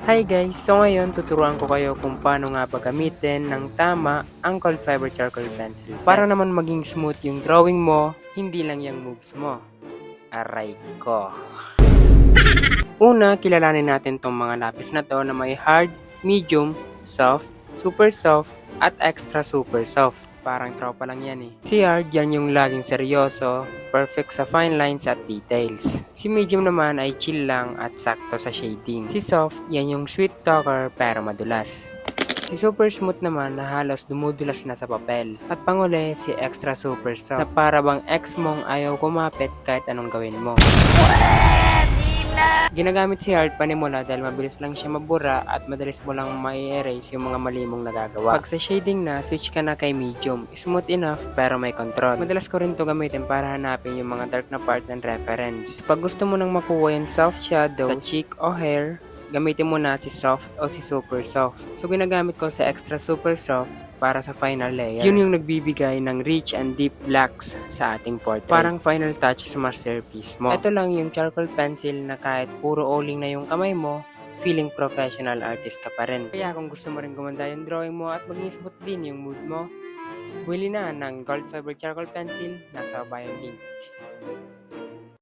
Hi guys! So ngayon tuturuan ko kayo kung paano nga ba gamitin ng tama ang Gold Fiber Charcoal Pencil set. Para naman maging smooth yung drawing mo, hindi lang yung moves mo. Aray ko! Una, kilalanin natin tong mga lapis na to na may hard, medium, soft, super soft, at extra super soft. Parang tropa lang yan eh. Si hard, yan yung laging seryoso, perfect sa fine lines at details. Si medium naman ay chill lang at sakto sa shading. Si soft, yan yung sweet talker pero madulas. Si super smooth naman na halos dumudulas na sa papel. At panguli, si extra super soft na para bang ex mong ayaw kumapit kahit anong gawin mo. Ginagamit si hard panimula dahil mabilis lang siya mabura at madalis mo lang mai-erase yung mga mali mong nagagawa. Pag sa shading na, switch ka na kay medium. Smooth enough pero may control. Madalas ko rin to gamitin para hanapin yung mga dark na part ng reference. Pag gusto mo nang makuha yung soft shadow sa cheek o hair, gamitin mo na si soft o si super soft. So ginagamit ko sa extra super soft para sa final layer. Yun yung nagbibigay ng rich and deep blacks sa ating portrait. Parang final touch sa masterpiece mo. Ito lang yung charcoal pencil na kahit puro oling na yung kamay mo, feeling professional artist ka pa rin. Kaya kung gusto mo rin gumanda yung drawing mo at maging smooth din yung mood mo, bili na ng Gold Fiber Charcoal Pencil, nasa bio link.